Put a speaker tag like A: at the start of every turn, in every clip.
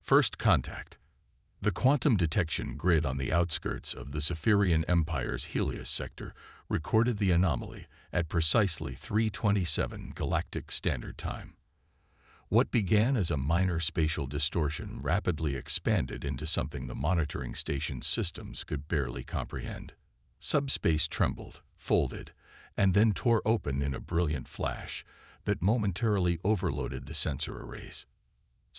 A: First contact. The quantum detection grid on the outskirts of the Zephyrian Empire's Helios sector recorded the anomaly at precisely 3:27 Galactic Standard Time. What began as a minor spatial distortion rapidly expanded into something the monitoring station's systems could barely comprehend. Subspace trembled, folded, and then tore open in a brilliant flash that momentarily overloaded the sensor arrays.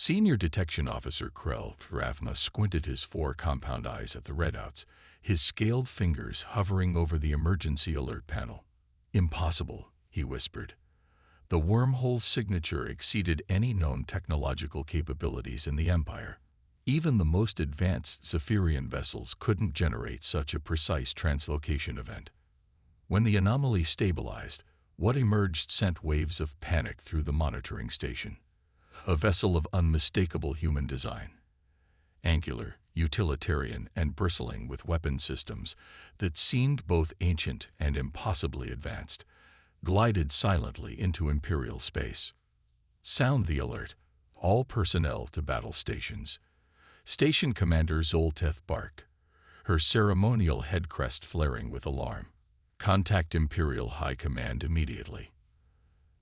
A: Senior Detection Officer Krell Ravna squinted his 4 compound eyes at the readouts, his scaled fingers hovering over the emergency alert panel. "Impossible," he whispered. The wormhole signature exceeded any known technological capabilities in the Empire. Even the most advanced Zephyrian vessels couldn't generate such a precise translocation event. When the anomaly stabilized, what emerged sent waves of panic through the monitoring station. A vessel of unmistakable human design. Angular, utilitarian, and bristling with weapon systems that seemed both ancient and impossibly advanced, glided silently into Imperial space. "Sound the alert. All personnel to battle stations." Station Commander Zolteth barked, her ceremonial head crest flaring with alarm. "Contact Imperial High Command immediately."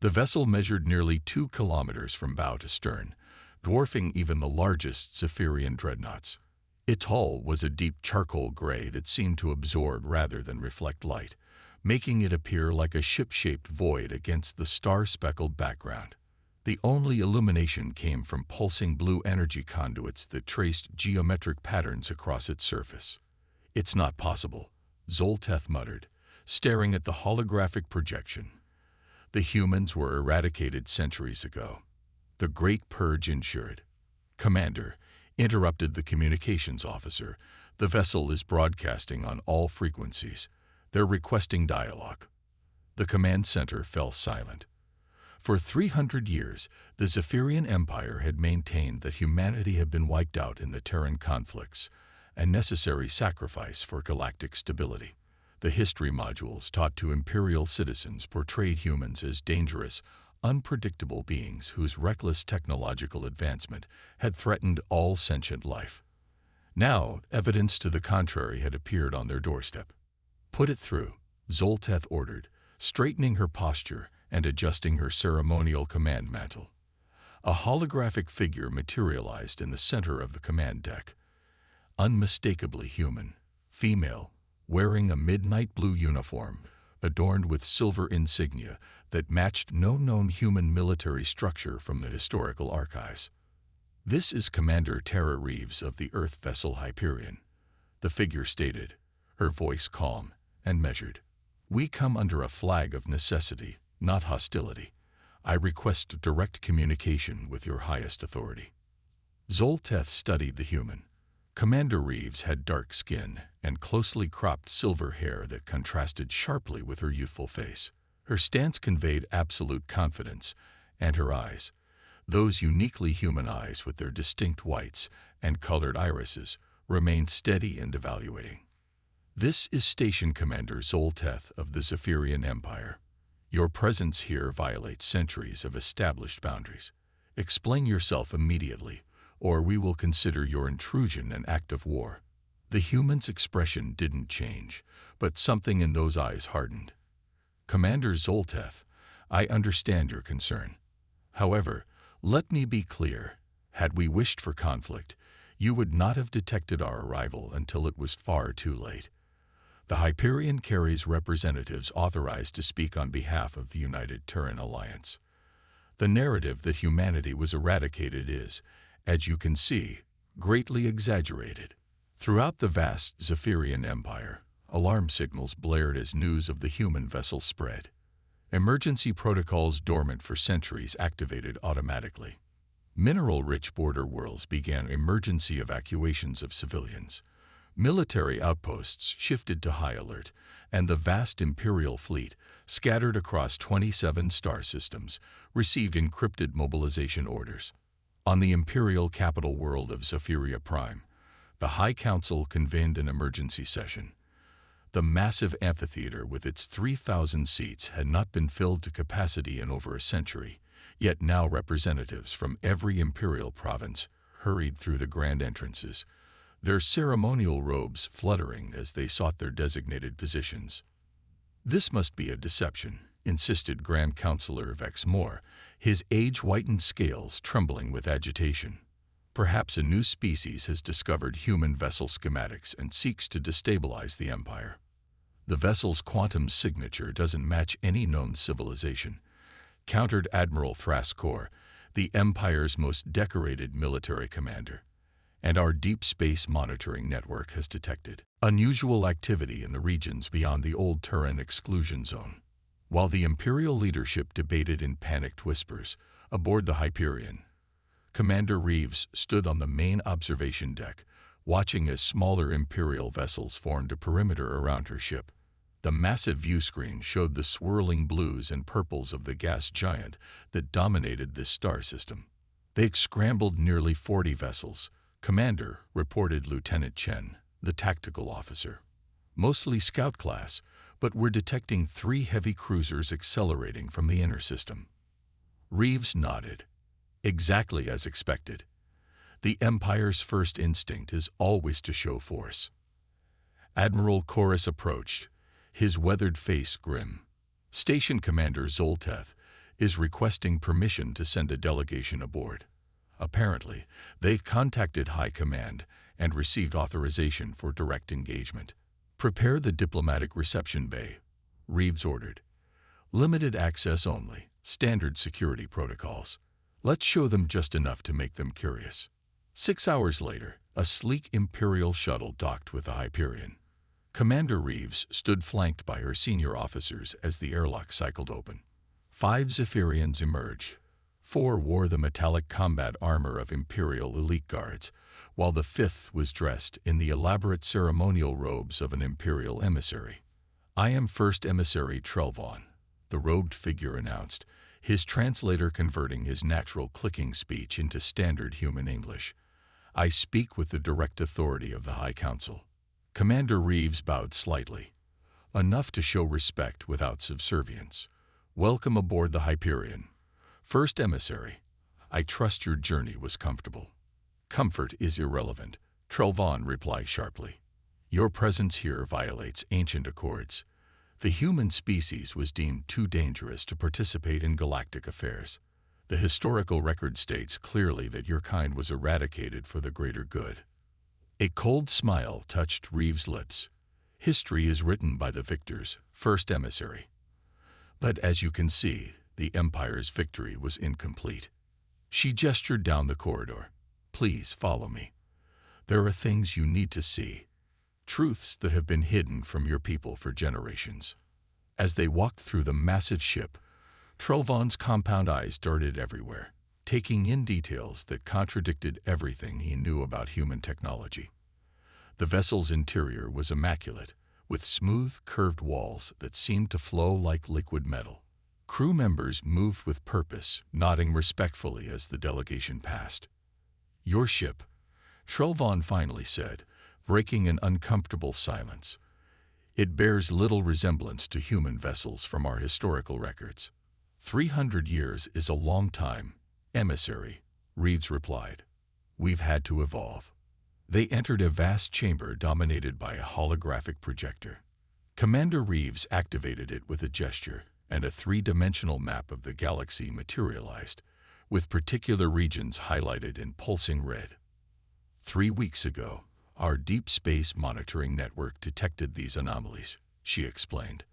A: The vessel measured nearly 2 kilometers from bow to stern, dwarfing even the largest Zephyrian dreadnoughts. Its hull was a deep charcoal gray that seemed to absorb rather than reflect light, making it appear like a ship-shaped void against the star-speckled background. The only illumination came from pulsing blue energy conduits that traced geometric patterns across its surface. "It's not possible," Zolteth muttered, staring at the holographic projection. "The humans were eradicated centuries ago." The Great Purge ensured. "Commander," interrupted the communications officer, "the vessel is broadcasting on all frequencies. They're requesting dialogue." The command center fell silent. For 300 years, the Zephyrian Empire had maintained that humanity had been wiped out in the Terran conflicts, a necessary sacrifice for galactic stability. The history modules taught to Imperial citizens portrayed humans as dangerous, unpredictable beings whose reckless technological advancement had threatened all sentient life. Now, evidence to the contrary had appeared on their doorstep. "Put it through," Zolteth ordered, straightening her posture and adjusting her ceremonial command mantle. A holographic figure materialized in the center of the command deck. Unmistakably human, female, wearing a midnight blue uniform, adorned with silver insignia that matched no known human military structure from the historical archives. "This is Commander Tara Reeves of the Earth vessel Hyperion," the figure stated, her voice calm and measured. "We come under a flag of necessity, not hostility. I request direct communication with your highest authority." Zolteth studied the human. Commander Reeves had dark skin and closely cropped silver hair that contrasted sharply with her youthful face. Her stance conveyed absolute confidence, and her eyes, those uniquely human eyes with their distinct whites and colored irises, remained steady and evaluating. "This is Station Commander Zolteth of the Zephyrian Empire. Your presence here violates centuries of established boundaries. Explain yourself immediately, or we will consider your intrusion an act of war." The human's expression didn't change, but something in those eyes hardened. "Commander Zolteth, I understand your concern. However, let me be clear. Had we wished for conflict, you would not have detected our arrival until it was far too late. The Hyperion carries representatives authorized to speak on behalf of the United Terran Alliance. The narrative that humanity was eradicated is, as you can see, greatly exaggerated. Throughout the vast Zephyrian Empire, alarm signals blared as news of the human vessel spread. Emergency protocols dormant for centuries activated automatically. Mineral-rich border worlds began emergency evacuations of civilians. Military outposts shifted to high alert, and the vast Imperial fleet, scattered across 27 star systems, received encrypted mobilization orders. On the Imperial capital world of Zephyria Prime, the High Council convened an emergency session. The massive amphitheater with its 3,000 seats had not been filled to capacity in over a century, yet now representatives from every Imperial province hurried through the grand entrances, their ceremonial robes fluttering as they sought their designated positions. "This must be a deception," insisted Grand Counselor Vex Moore, his age-whitened scales trembling with agitation. "Perhaps a new species has discovered human vessel schematics and seeks to destabilize the Empire. The vessel's quantum signature doesn't match any known civilization," countered Admiral Thrascore, the Empire's most decorated military commander. "And our deep space monitoring network has detected unusual activity in the regions beyond the old Turan exclusion zone." While the Imperial leadership debated in panicked whispers aboard the Hyperion, Commander Reeves stood on the main observation deck, watching as smaller Imperial vessels formed a perimeter around her ship. The massive viewscreen showed the swirling blues and purples of the gas giant that dominated this star system. "They scrambled nearly 40 vessels," Commander reported Lieutenant Chen, the tactical officer. "Mostly scout class, but we're detecting 3 heavy cruisers accelerating from the inner system." Reeves nodded. "Exactly as expected. The Empire's first instinct is always to show force." Admiral Chorus approached, his weathered face grim. "Station Commander Zolteth is requesting permission to send a delegation aboard. Apparently, they've contacted High Command and received authorization for direct engagement." "Prepare the diplomatic reception bay," Reeves ordered. "Limited access only, standard security protocols. Let's show them just enough to make them curious." 6 hours later, a sleek Imperial shuttle docked with the Hyperion. Commander Reeves stood flanked by her senior officers as the airlock cycled open. 5 Zephyrians emerged. 4 wore the metallic combat armor of Imperial elite guards, while the 5th was dressed in the elaborate ceremonial robes of an Imperial emissary. "I am First Emissary Trelvon," the robed figure announced, his translator converting his natural clicking speech into standard human English. "I speak with the direct authority of the High Council." Commander Reeves bowed slightly, enough to show respect without subservience. "Welcome aboard the Hyperion. First Emissary, I trust your journey was comfortable." "Comfort is irrelevant," Trelvon replied sharply. "Your presence here violates ancient accords. The human species was deemed too dangerous to participate in galactic affairs. The historical record states clearly that your kind was eradicated for the greater good." A cold smile touched Reeves' lips. "History is written by the victors, First Emissary. But as you can see, the Empire's victory was incomplete." She gestured down the corridor. "Please follow me. There are things you need to see, truths that have been hidden from your people for generations." As they walked through the massive ship, Trelvon's compound eyes darted everywhere, taking in details that contradicted everything he knew about human technology. The vessel's interior was immaculate, with smooth, curved walls that seemed to flow like liquid metal. Crew members moved with purpose, nodding respectfully as the delegation passed. "Your ship," Trelvon finally said, breaking an uncomfortable silence. "It bears little resemblance to human vessels from our historical records." 300 years is a long time, Emissary," Reeves replied. "We've had to evolve." They entered a vast chamber dominated by a holographic projector. Commander Reeves activated it with a gesture, and a 3-dimensional map of the galaxy materialized, with particular regions highlighted in pulsing red. 3 weeks ago, our deep space monitoring network detected these anomalies, she explained.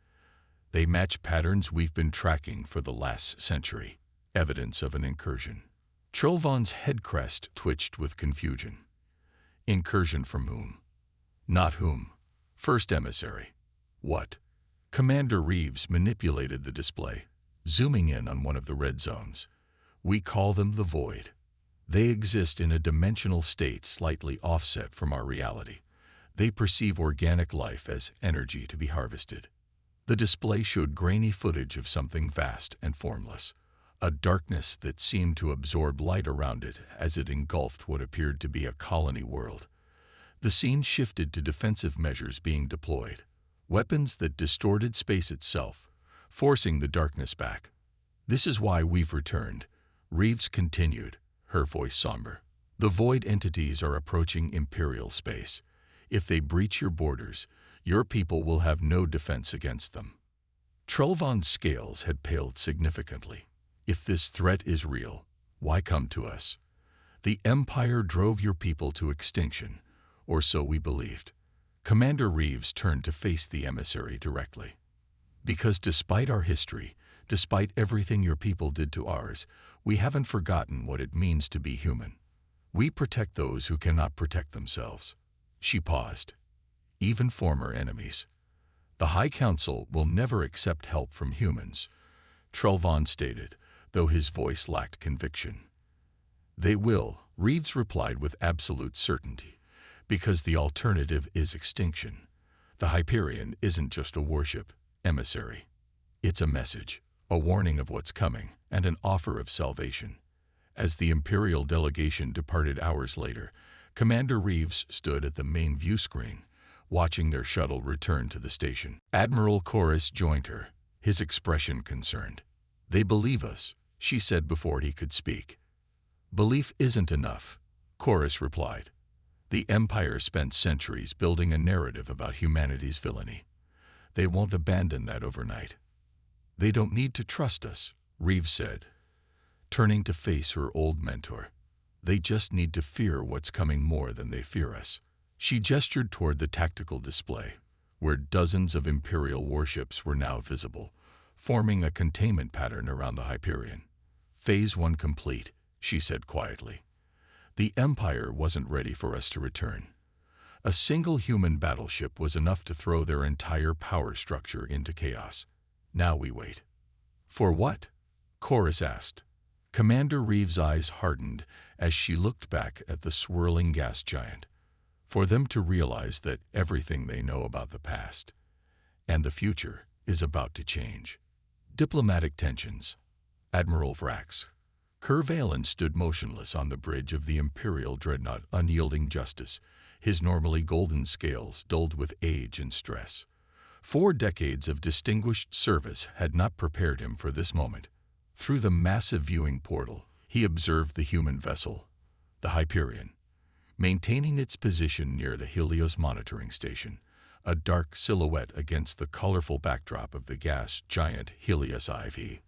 A: They match patterns we've been tracking for the last century, evidence of an incursion. Trelvon's head crest twitched with confusion. Incursion from whom? Not whom. First Emissary. What? Commander Reeves manipulated the display, zooming in on one of the red zones. We call them the Void. They exist in a dimensional state slightly offset from our reality. They perceive organic life as energy to be harvested. The display showed grainy footage of something vast and formless, a darkness that seemed to absorb light around it as it engulfed what appeared to be a colony world. The scene shifted to defensive measures being deployed, weapons that distorted space itself, forcing the darkness back. This is why we've returned, Reeves continued, her voice somber. The void entities are approaching Imperial space. If they breach your borders, your people will have no defense against them. Trelvahn's scales had paled significantly. If this threat is real, why come to us? The Empire drove your people to extinction, or so we believed. Commander Reeves turned to face the emissary directly. Because despite our history, despite everything your people did to ours, we haven't forgotten what it means to be human. We protect those who cannot protect themselves. She paused. Even former enemies. The High Council will never accept help from humans, Trelvahn stated, though his voice lacked conviction. They will, Reeves replied with absolute certainty, because the alternative is extinction. The Hyperion isn't just a warship, emissary. It's a message, a warning of what's coming, and an offer of salvation. As the Imperial delegation departed hours later, Commander Reeves stood at the main view screen, watching their shuttle return to the station. Admiral Chorus joined her, his expression concerned. "They believe us," she said before he could speak. "Belief isn't enough," Chorus replied. "The Empire spent centuries building a narrative about humanity's villainy. They won't abandon that overnight." "They don't need to trust us," Reeves said, turning to face her old mentor. "They just need to fear what's coming more than they fear us." She gestured toward the tactical display, where dozens of Imperial warships were now visible, forming a containment pattern around the Hyperion. "Phase 1 complete," she said quietly. "The Empire wasn't ready for us to return. A single human battleship was enough to throw their entire power structure into chaos. Now we wait." "For what?" Chorus asked. Commander Reeves' eyes hardened as she looked back at the swirling gas giant. "For them to realize that everything they know about the past and the future is about to change." Diplomatic tensions. Admiral Vrax Kervalen stood motionless on the bridge of the Imperial dreadnought Unyielding Justice, his normally golden scales dulled with age and stress. 4 decades of distinguished service had not prepared him for this moment. Through the massive viewing portal, he observed the human vessel, the Hyperion, maintaining its position near the Helios monitoring station, a dark silhouette against the colorful backdrop of the gas giant Helios IV.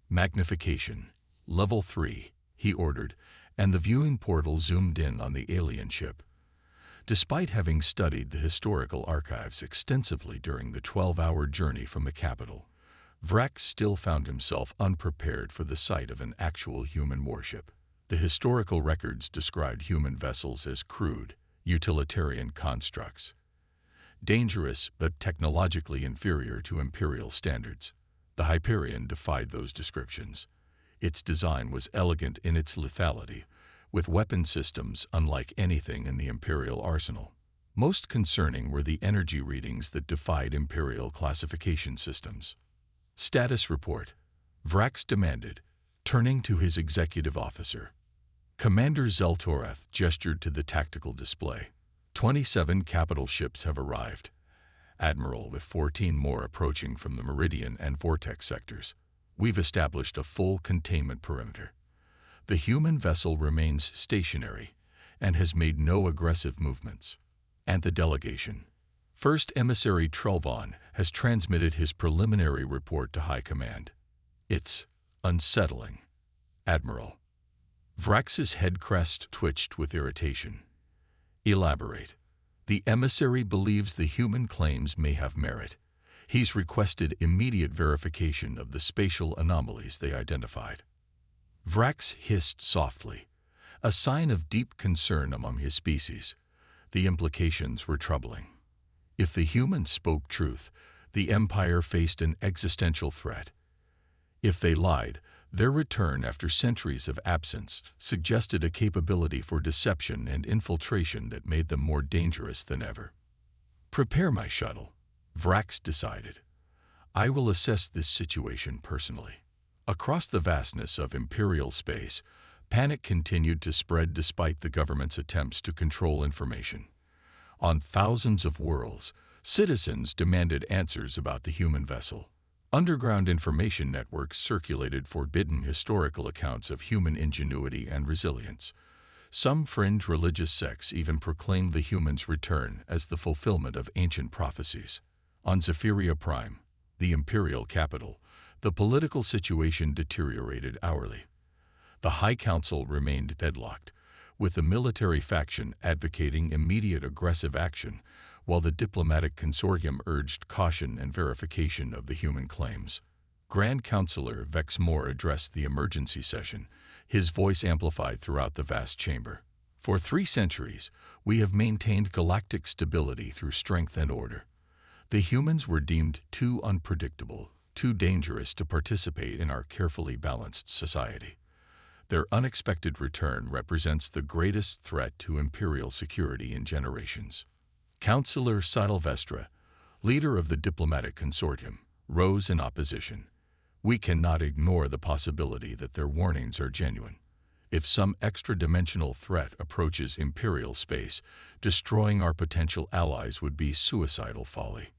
A: "Magnification, level 3, he ordered, and the viewing portal zoomed in on the alien ship. Despite having studied the historical archives extensively during the 12-hour journey from the capital, Vrax still found himself unprepared for the sight of an actual human warship. The historical records described human vessels as crude, utilitarian constructs, dangerous but technologically inferior to Imperial standards. The Hyperion defied those descriptions. Its design was elegant in its lethality, with weapon systems unlike anything in the Imperial arsenal. Most concerning were the energy readings that defied Imperial classification systems. "Status report," Vrax demanded, turning to his executive officer. Commander Zeltorath gestured to the tactical display. 27 capital ships have arrived, Admiral, with 14 more approaching from the Meridian and Vortex sectors. We've established a full containment perimeter. The human vessel remains stationary and has made no aggressive movements. And the delegation. First Emissary Trelvahn has transmitted his preliminary report to High Command. It's unsettling, Admiral. Vrax's head crest twitched with irritation. Elaborate. The emissary believes the human claims may have merit. He's requested immediate verification of the spatial anomalies they identified. Vrax hissed softly, a sign of deep concern among his species. The implications were troubling. If the humans spoke truth, the Empire faced an existential threat. If they lied, their return after centuries of absence suggested a capability for deception and infiltration that made them more dangerous than ever. "Prepare my shuttle," Vrax decided. "I will assess this situation personally." Across the vastness of Imperial space, panic continued to spread despite the government's attempts to control information. On thousands of worlds, citizens demanded answers about the human vessel. Underground information networks circulated forbidden historical accounts of human ingenuity and resilience. Some fringe religious sects even proclaim the humans' return as the fulfillment of ancient prophecies. On Zephyria Prime, the imperial capital, the political situation deteriorated hourly. The High Council remained deadlocked, with the military faction advocating immediate aggressive action, while the diplomatic consortium urged caution and verification of the human claims. Grand Counselor Vex Moore addressed the emergency session, his voice amplified throughout the vast chamber. For 3 centuries, we have maintained galactic stability through strength and order. The humans were deemed too unpredictable, too dangerous to participate in our carefully balanced society. Their unexpected return represents the greatest threat to imperial security in generations. Councillor Sylvestra, leader of the diplomatic consortium, rose in opposition. We cannot ignore the possibility that their warnings are genuine. If some extra-dimensional threat approaches imperial space, destroying our potential allies would be suicidal folly.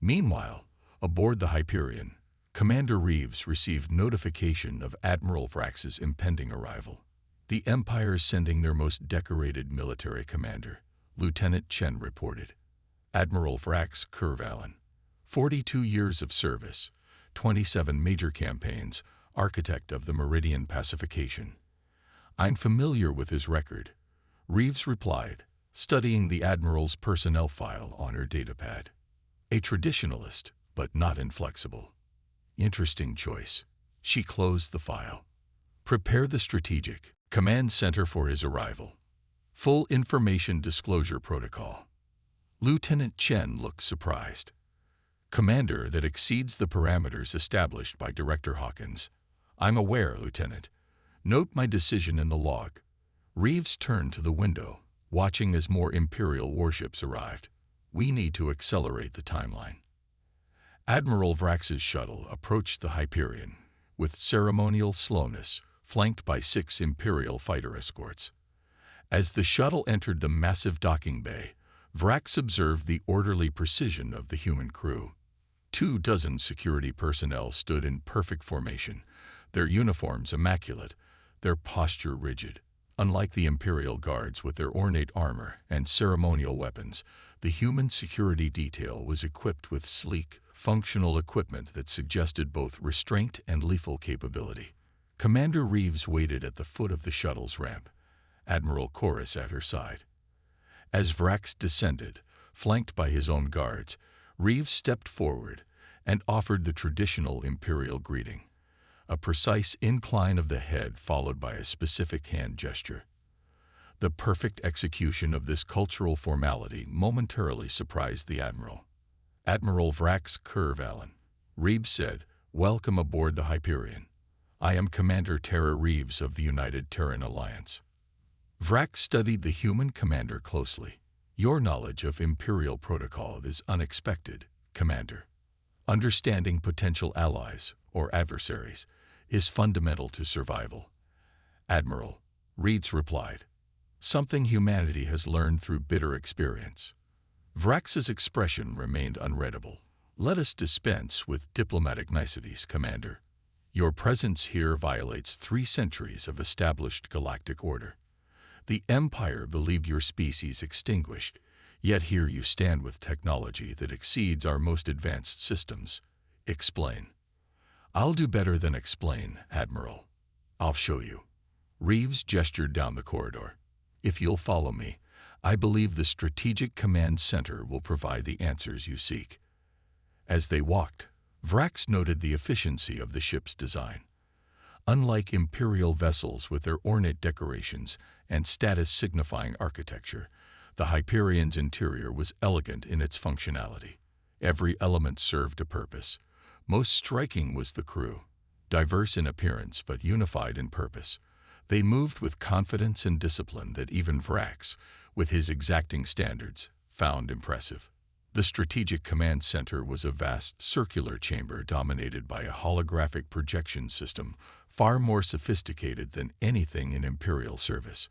A: Meanwhile, aboard the Hyperion, Commander Reeves received notification of Admiral Vrax's impending arrival. The Empire is sending their most decorated military commander, Lieutenant Chen reported. Admiral Vrax Curvallen, 42 years of service, 27 major campaigns, architect of the Meridian Pacification. I'm familiar with his record, Reeves replied, studying the Admiral's personnel file on her datapad. A traditionalist, but not inflexible. Interesting choice. She closed the file. Prepare the Strategic Command Center for his arrival. Full Information Disclosure Protocol. Lieutenant Chen looked surprised. Commander, that exceeds the parameters established by Director Hawkins. I'm aware, Lieutenant. Note my decision in the log. Reeves turned to the window, watching as more Imperial warships arrived. We need to accelerate the timeline. Admiral Vrax's shuttle approached the Hyperion with ceremonial slowness, flanked by 6 Imperial fighter escorts. As the shuttle entered the massive docking bay, Vrax observed the orderly precision of the human crew. 24 security personnel stood in perfect formation, their uniforms immaculate, their posture rigid. Unlike the Imperial Guards with their ornate armor and ceremonial weapons, the human security detail was equipped with sleek, functional equipment that suggested both restraint and lethal capability. Commander Reeves waited at the foot of the shuttle's ramp, Admiral Chorus at her side. As Vrax descended, flanked by his own guards, Reeves stepped forward and offered the traditional Imperial greeting, a precise incline of the head followed by a specific hand gesture. The perfect execution of this cultural formality momentarily surprised the Admiral. Admiral Vrax Curvallen, Reeves said, "Welcome aboard the Hyperion. I am Commander Terra Reeves of the United Terran Alliance." Vrax studied the human commander closely. Your knowledge of Imperial protocol is unexpected, Commander. Understanding potential allies or adversaries is fundamental to survival. Admiral, Reeves replied, something humanity has learned through bitter experience. Vrax's expression remained unreadable. Let us dispense with diplomatic niceties, Commander. Your presence here violates 3 centuries of established galactic order. The Empire believed your species extinguished, yet here you stand with technology that exceeds our most advanced systems. Explain. I'll do better than explain, Admiral. I'll show you. Reeves gestured down the corridor. If you'll follow me, I believe the Strategic Command Center will provide the answers you seek. As they walked, Vrax noted the efficiency of the ship's design. Unlike Imperial vessels with their ornate decorations and status-signifying architecture, the Hyperion's interior was elegant in its functionality. Every element served a purpose. Most striking was the crew, diverse in appearance but unified in purpose. They moved with confidence and discipline that even Vrax, with his exacting standards, found impressive. The Strategic Command Center was a vast circular chamber dominated by a holographic projection system far more sophisticated than anything in Imperial service.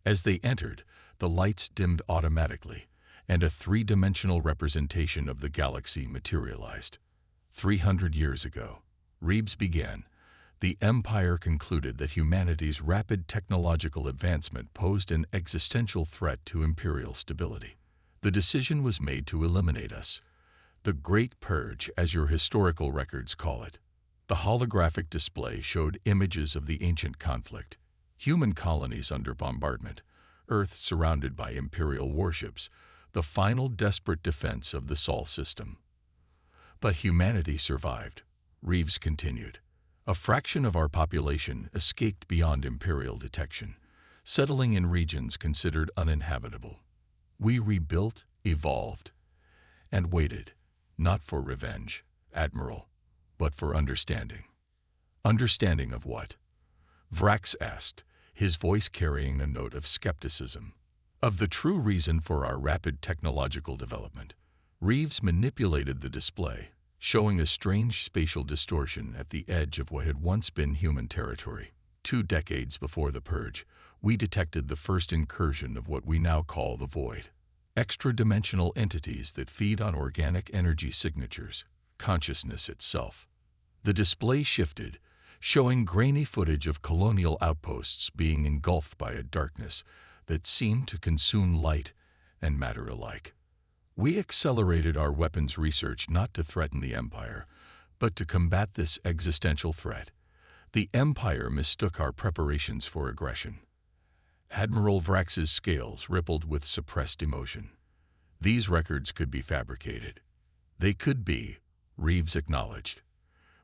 A: As they entered, the lights dimmed automatically, and a 3-dimensional representation of the galaxy materialized. 300 years ago, Reeves began, The Empire concluded that humanity's rapid technological advancement posed an existential threat to imperial stability. The decision was made to eliminate us. The Great Purge, as your historical records call it. The holographic display showed images of the ancient conflict, human colonies under bombardment, Earth surrounded by imperial warships, the final desperate defense of the Sol system. But humanity survived, Reeves continued. A fraction of our population escaped beyond imperial detection, settling in regions considered uninhabitable. We rebuilt, evolved, and waited, not for revenge, Admiral, but for understanding. Understanding of what? Vrax asked, his voice carrying a note of skepticism. Of the true reason for our rapid technological development. Reeves manipulated the display, showing a strange spatial distortion at the edge of what had once been human territory. 2 decades before the Purge, we detected the first incursion of what we now call the Void. Extra-dimensional entities that feed on organic energy signatures, consciousness itself. The display shifted, showing grainy footage of colonial outposts being engulfed by a darkness that seemed to consume light and matter alike. We accelerated our weapons research not to threaten the Empire, but to combat this existential threat. The Empire mistook our preparations for aggression. Admiral Vrax's scales rippled with suppressed emotion. These records could be fabricated. They could be, Reeves acknowledged.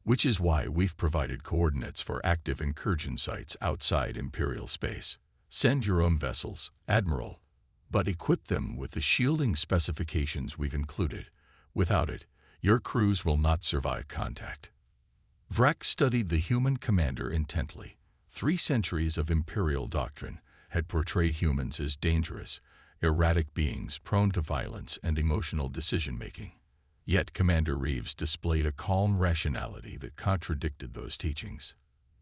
A: Which is why we've provided coordinates for active incursion sites outside Imperial space. Send your own vessels, Admiral, but equip them with the shielding specifications we've included. Without it, your crews will not survive contact. Vrax studied the human commander intently. 3 centuries of Imperial doctrine had portrayed humans as dangerous, erratic beings prone to violence and emotional decision-making. Yet Commander Reeves displayed a calm rationality that contradicted those teachings.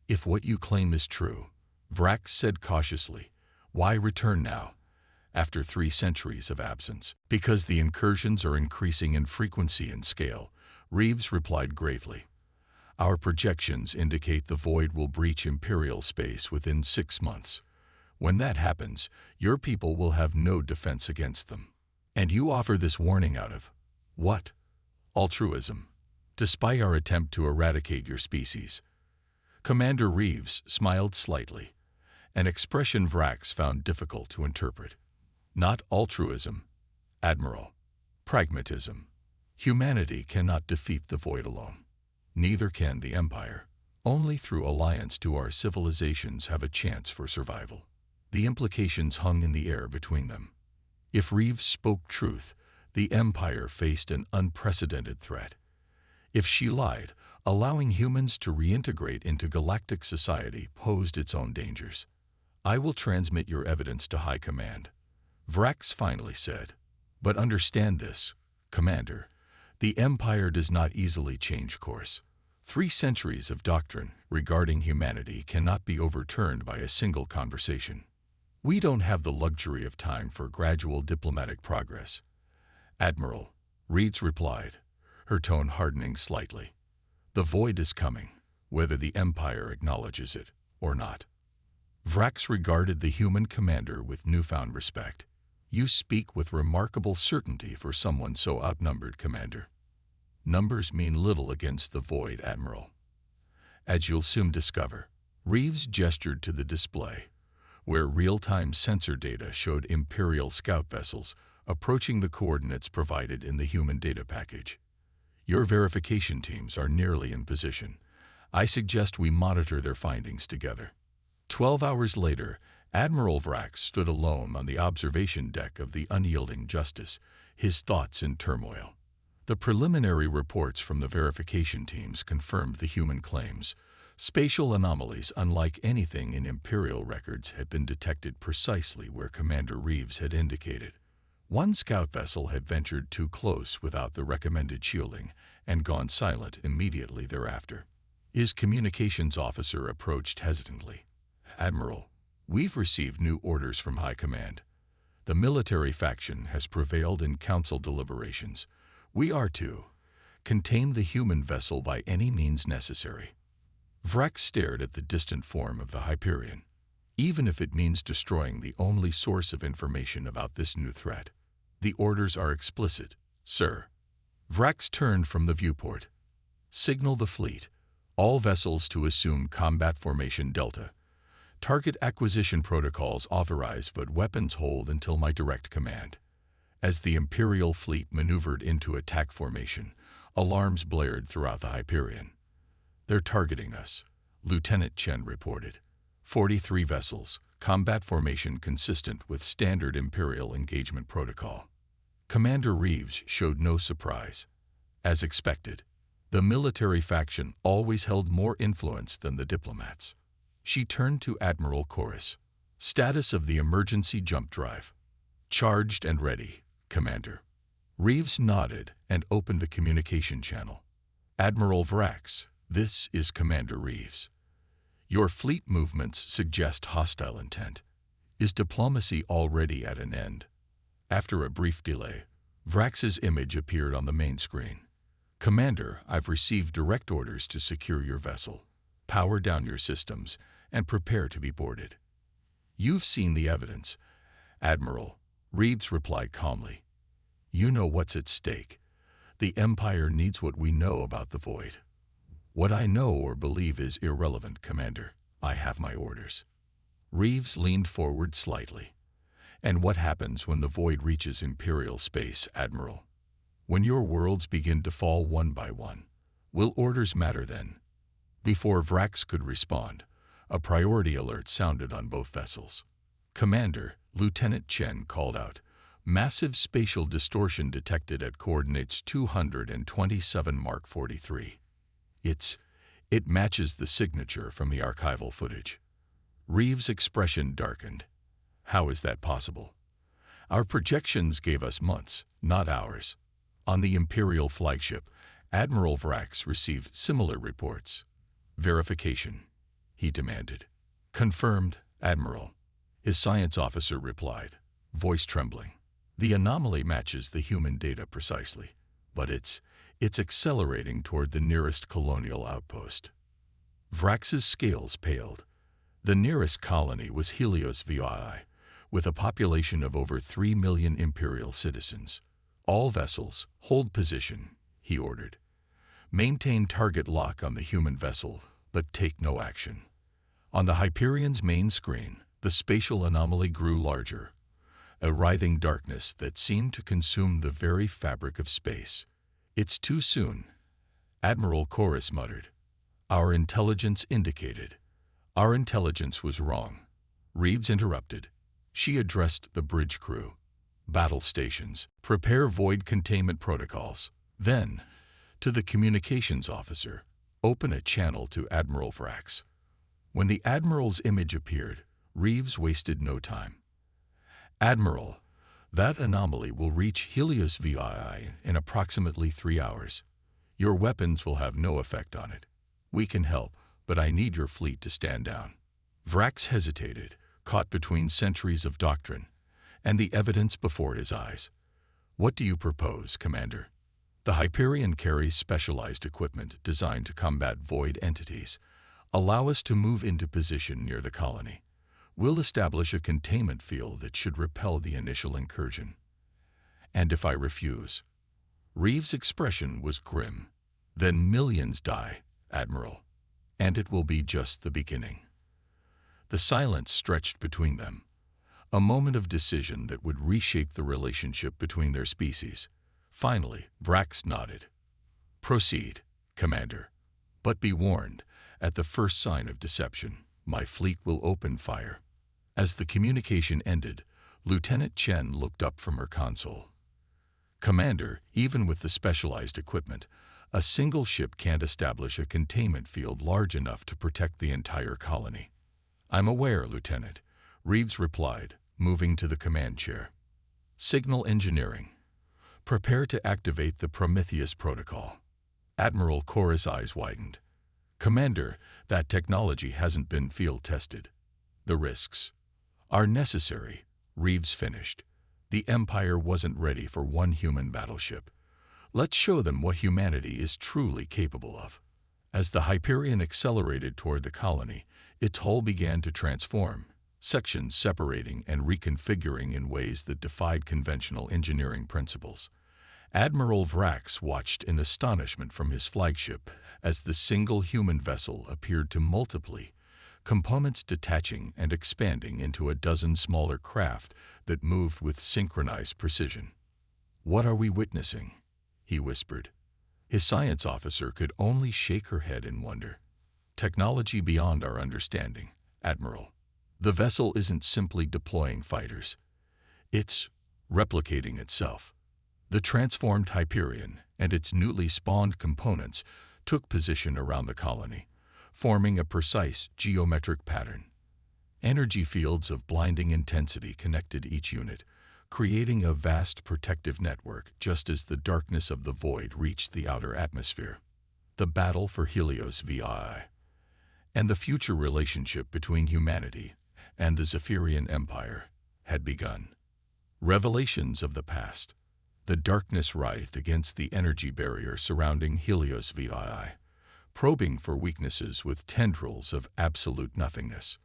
A: If what you claim is true, Vrax said cautiously, why return now, after 3 centuries of absence? Because the incursions are increasing in frequency and scale, Reeves replied gravely. Our projections indicate the Void will breach Imperial space within 6 months. When that happens, your people will have no defense against them. And you offer this warning out of what? Altruism. To spy our attempt to eradicate your species. Commander Reeves smiled slightly, an expression Vrax found difficult to interpret. Not altruism, Admiral. Pragmatism. Humanity cannot defeat the Void alone. Neither can the Empire. Only through alliance do our civilizations have a chance for survival. The implications hung in the air between them. If Reeves spoke truth, the Empire faced an unprecedented threat. If she lied, allowing humans to reintegrate into galactic society posed its own dangers. I will transmit your evidence to High Command, Vrax finally said. But understand this, Commander. The Empire does not easily change course. 3 centuries of doctrine regarding humanity cannot be overturned by a single conversation. We don't have the luxury of time for gradual diplomatic progress. Admiral, Reeves replied, her tone hardening slightly. The Void is coming, whether the Empire acknowledges it or not. Vrax regarded the human commander with newfound respect. You speak with remarkable certainty for someone so outnumbered, Commander. Numbers mean little against the Void, Admiral. As you'll soon discover, Reeves gestured to the display, where real-time sensor data showed Imperial scout vessels approaching the coordinates provided in the human data package. Your verification teams are nearly in position. I suggest we monitor their findings together. 12 hours later, Admiral Vrax stood alone on the observation deck of the Unyielding Justice, his thoughts in turmoil. The preliminary reports from the verification teams confirmed the human claims. Spatial anomalies unlike anything in Imperial records had been detected precisely where Commander Reeves had indicated. One scout vessel had ventured too close without the recommended shielding and gone silent immediately thereafter. His communications officer approached hesitantly. Admiral, we've received new orders from High Command. The military faction has prevailed in council deliberations. We are to contain the human vessel by any means necessary. Vrax stared at the distant form of the Hyperion. Even if it means destroying the only source of information about this new threat. The orders are explicit, sir. Vrax turned from the viewport. Signal the fleet. All vessels to assume combat formation Delta. Target acquisition protocols authorized, but weapons hold until my direct command. As the Imperial fleet maneuvered into attack formation, alarms blared throughout the Hyperion. They're targeting us, Lieutenant Chen reported. 43 vessels, combat formation consistent with standard Imperial engagement protocol. Commander Reeves showed no surprise. As expected, the military faction always held more influence than the diplomats. She turned to Admiral Chorus. Status of the emergency jump drive. Charged and ready, Commander. Reeves nodded and opened a communication channel. Admiral Vrax, this is Commander Reeves. Your fleet movements suggest hostile intent. Is diplomacy already at an end? After a brief delay, Vrax's image appeared on the main screen. Commander, I've received direct orders to secure your vessel, power down your systems, and prepare to be boarded. You've seen the evidence, Admiral, Reeves replied calmly. You know what's at stake. The Empire needs what we know about the Void. What I know or believe is irrelevant, Commander. I have my orders. Reeves leaned forward slightly. And what happens when the Void reaches Imperial space, Admiral? When your worlds begin to fall one by one, will orders matter then? Before Vrax could respond, a priority alert sounded on both vessels. Commander, Lieutenant Chen called out, massive spatial distortion detected at coordinates 227 Mark 43. It matches the signature from the archival footage. Reeves' expression darkened. How is that possible? Our projections gave us months, not hours. On the Imperial flagship, Admiral Vrax received similar reports. Verification, he demanded. Confirmed, Admiral. His science officer replied, voice trembling. The anomaly matches the human data precisely, but it's accelerating toward the nearest colonial outpost. Vrax's scales paled. The nearest colony was Helios VI, with a population of over 3 million Imperial citizens. All vessels, hold position, he ordered. Maintain target lock on the human vessel, but take no action. On the Hyperion's main screen, the spatial anomaly grew larger, a writhing darkness that seemed to consume the very fabric of space. It's too soon, Admiral Chorus muttered. Our intelligence indicated. Our intelligence was wrong. Reeves interrupted. She addressed the bridge crew. Battle stations, prepare void containment protocols. Then, to the communications officer, open a channel to Admiral Vrax. When the Admiral's image appeared, Reeves wasted no time. Admiral, that anomaly will reach Helios VI in approximately 3 hours. Your weapons will have no effect on it. We can help, but I need your fleet to stand down. Vrax hesitated, caught between centuries of doctrine and the evidence before his eyes. What do you propose, Commander? The Hyperion carries specialized equipment designed to combat void entities. Allow us to move into position near the colony. We'll establish a containment field that should repel the initial incursion. And if I refuse? Reeves' expression was grim. Then millions die, Admiral. And it will be just the beginning. The silence stretched between them. A moment of decision that would reshape the relationship between their species. Finally, Vrax nodded. Proceed, Commander. But be warned, at the first sign of deception, my fleet will open fire. As the communication ended, Lieutenant Chen looked up from her console. Commander, even with the specialized equipment, a single ship can't establish a containment field large enough to protect the entire colony. I'm aware, Lieutenant, Reeves replied, moving to the command chair. Signal engineering. Prepare to activate the Prometheus protocol. Admiral Chorus' eyes widened. Commander, that technology hasn't been field tested. The risks are necessary, Reeves finished. The Empire wasn't ready for one human battleship. Let's show them what humanity is truly capable of. As the Hyperion accelerated toward the colony, its hull began to transform, sections separating and reconfiguring in ways that defied conventional engineering principles. Admiral Vrax watched in astonishment from his flagship as the single human vessel appeared to multiply, components detaching and expanding into a dozen smaller craft that moved with synchronized precision. "What are we witnessing?" he whispered. His science officer could only shake her head in wonder. "Technology beyond our understanding, Admiral. The vessel isn't simply deploying fighters. It's replicating itself." The transformed Hyperion and its newly spawned components took position around the colony, forming a precise geometric pattern. Energy fields of blinding intensity connected each unit, creating a vast protective network just as the darkness of the void reached the outer atmosphere. The battle for Helios VI and the future relationship between humanity and the Zephyrian Empire had begun. Revelations of the past. The darkness writhed against the energy barrier surrounding Helios VI, probing for weaknesses with tendrils of absolute nothingness.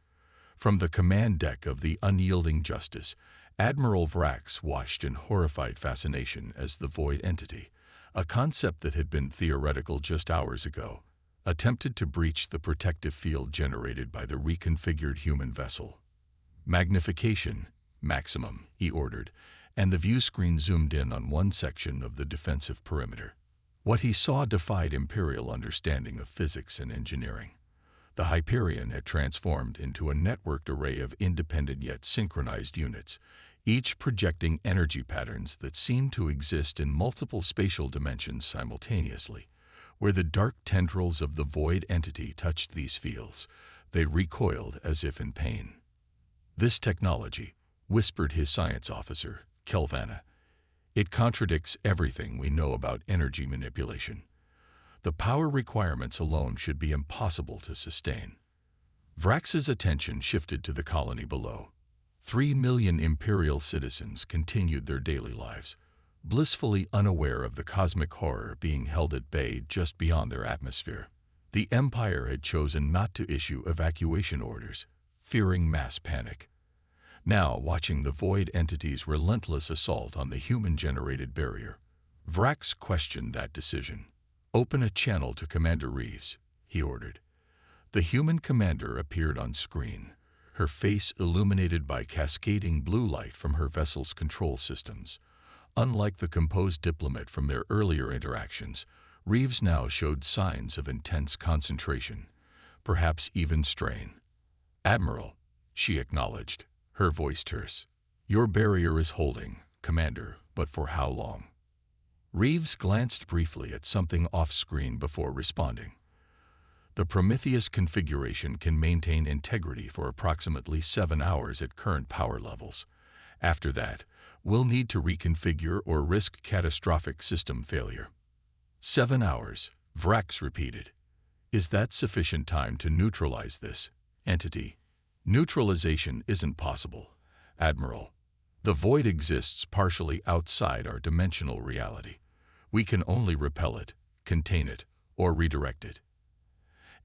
A: From the command deck of the Unyielding Justice, Admiral Vrax watched in horrified fascination as the void entity, a concept that had been theoretical just hours ago, attempted to breach the protective field generated by the reconfigured human vessel. "Magnification, maximum," he ordered, and the view screen zoomed in on one section of the defensive perimeter. What he saw defied Imperial understanding of physics and engineering. The Hyperion had transformed into a networked array of independent yet synchronized units, each projecting energy patterns that seemed to exist in multiple spatial dimensions simultaneously. Where the dark tendrils of the void entity touched these fields, they recoiled as if in pain. "This technology," whispered his science officer, Kelvana. "It contradicts everything we know about energy manipulation. The power requirements alone should be impossible to sustain." Vrax's attention shifted to the colony below. 3 million Imperial citizens continued their daily lives, blissfully unaware of the cosmic horror being held at bay just beyond their atmosphere. The Empire had chosen not to issue evacuation orders, fearing mass panic. Now, watching the void entity's relentless assault on the human-generated barrier, Vrax questioned that decision. "Open a channel to Commander Reeves," he ordered. The human commander appeared on screen, her face illuminated by cascading blue light from her vessel's control systems. Unlike the composed diplomat from their earlier interactions, Reeves now showed signs of intense concentration, perhaps even strain. "Admiral," she acknowledged, her voice terse. "Your barrier is holding, Commander, but for how long?" Reeves glanced briefly at something off-screen before responding. "The Prometheus configuration can maintain integrity for approximately 7 hours at current power levels. After that, we'll need to reconfigure or risk catastrophic system failure." 7 hours, Vrax repeated. "Is that sufficient time to neutralize this entity?" "Neutralization isn't possible, Admiral. The void exists partially outside our dimensional reality. We can only repel it, contain it, or redirect it."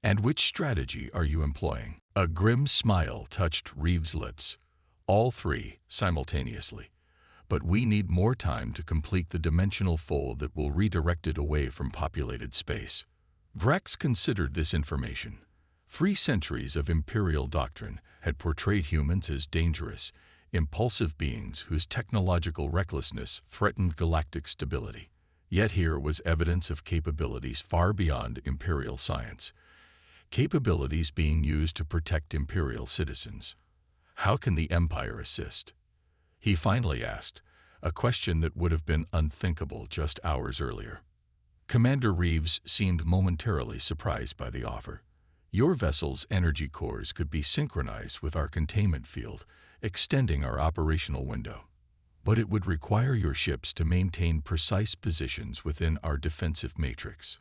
A: "And which strategy are you employing?" A grim smile touched Reeves' lips. "All three, simultaneously. But we need more time to complete the dimensional fold that will redirect it away from populated space." Vrax considered this information. 3 centuries of Imperial doctrine had portrayed humans as dangerous, impulsive beings whose technological recklessness threatened galactic stability. Yet here was evidence of capabilities far beyond Imperial science. Capabilities being used to protect Imperial citizens. "How can the Empire assist?" he finally asked, a question that would have been unthinkable just hours earlier. Commander Reeves seemed momentarily surprised by the offer. "Your vessel's energy cores could be synchronized with our containment field, extending our operational window. But it would require your ships to maintain precise positions within our defensive matrix.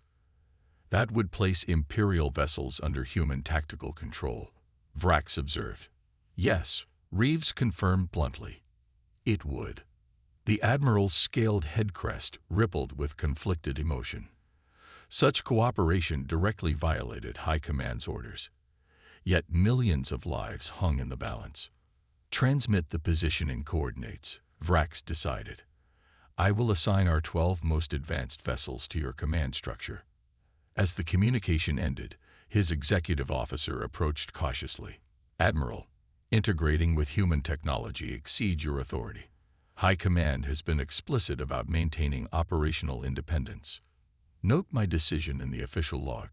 A: That would place Imperial vessels under human tactical control," Vrax observed. "Yes," Reeves confirmed bluntly. "It would." The Admiral's scaled head crest rippled with conflicted emotion. Such cooperation directly violated High Command's orders. Yet millions of lives hung in the balance. Transmit the positioning coordinates, Vrax decided. I will assign our 12 most advanced vessels to your command structure. As the communication ended, his executive officer approached cautiously. Admiral, integrating with human technology exceeds your authority. High Command has been explicit about maintaining operational independence. Note my decision in the official log.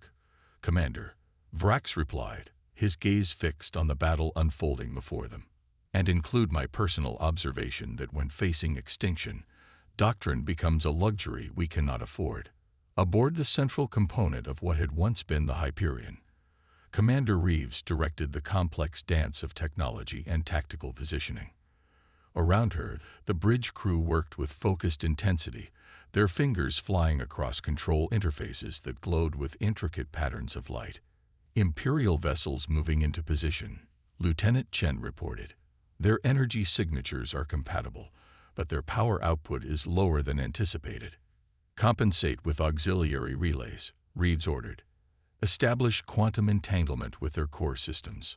A: Commander, Vrax replied, his gaze fixed on the battle unfolding before them. And include my personal observation that when facing extinction, doctrine becomes a luxury we cannot afford. Aboard the central component of what had once been the Hyperion, Commander Reeves directed the complex dance of technology and tactical positioning. Around her, the bridge crew worked with focused intensity, their fingers flying across control interfaces that glowed with intricate patterns of light. Imperial vessels moving into position, Lieutenant Chen reported. Their energy signatures are compatible, but their power output is lower than anticipated. Compensate with auxiliary relays, Reeves ordered. Establish quantum entanglement with their core systems.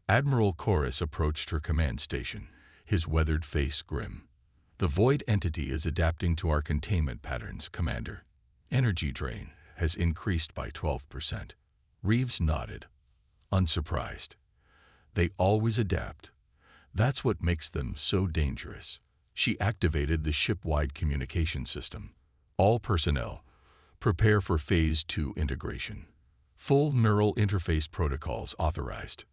A: Admiral Chorus approached her command station, his weathered face grim. The void entity is adapting to our containment patterns, Commander. Energy drain has increased by 12%. Reeves nodded, unsurprised. They always adapt. That's what makes them so dangerous. She activated the ship-wide communication system. All personnel, prepare for Phase 2 integration. Full neural interface protocols authorized.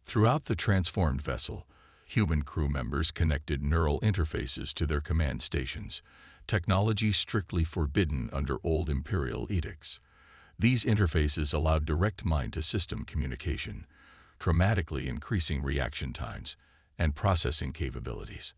A: Throughout the transformed vessel, human crew members connected neural interfaces to their command stations, technology strictly forbidden under old Imperial edicts. These interfaces allowed direct mind-to-system communication, dramatically increasing reaction times and processing capabilities.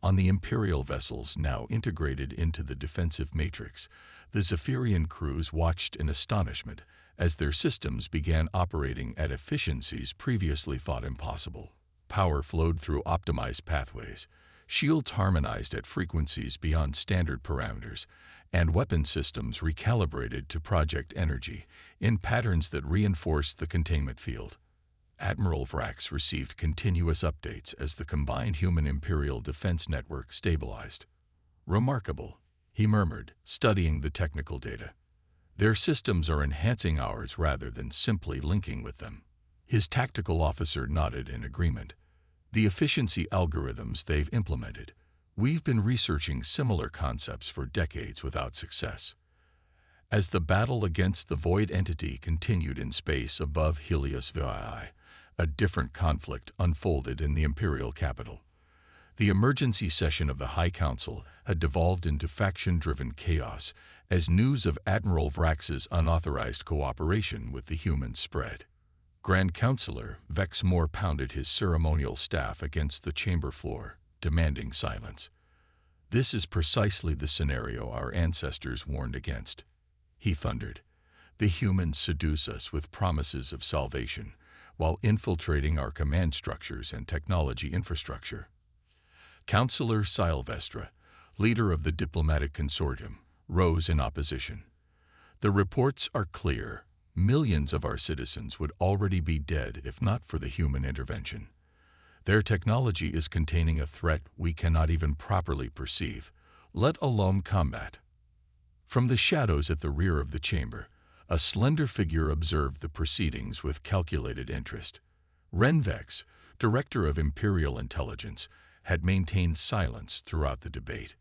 A: On the Imperial vessels now integrated into the defensive matrix, the Zephyrian crews watched in astonishment as their systems began operating at efficiencies previously thought impossible. Power flowed through optimized pathways, shields harmonized at frequencies beyond standard parameters, and weapon systems recalibrated to project energy in patterns that reinforced the containment field. Admiral Vrax received continuous updates as the combined human-Imperial defense network stabilized. Remarkable, he murmured, studying the technical data. Their systems are enhancing ours rather than simply linking with them. His tactical officer nodded in agreement. The efficiency algorithms they've implemented. We've been researching similar concepts for decades without success. As the battle against the void entity continued in space above Helios VI, a different conflict unfolded in the Imperial capital. The emergency session of the High Council had devolved into faction-driven chaos as news of Admiral Vrax's unauthorized cooperation with the humans spread. Grand Counselor Vex Moore pounded his ceremonial staff against the chamber floor, demanding silence. This is precisely the scenario our ancestors warned against, he thundered. The humans seduce us with promises of salvation, while infiltrating our command structures and technology infrastructure. Councillor Sylvestra, leader of the diplomatic consortium, rose in opposition. The reports are clear. Millions of our citizens would already be dead if not for the human intervention. Their technology is containing a threat we cannot even properly perceive, let alone combat. From the shadows at the rear of the chamber, a slender figure observed the proceedings with calculated interest. Renvex, Director of Imperial Intelligence, had maintained silence throughout the debate.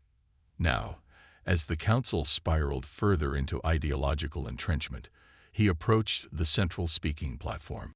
A: Now, as the Council spiraled further into ideological entrenchment, he approached the central speaking platform.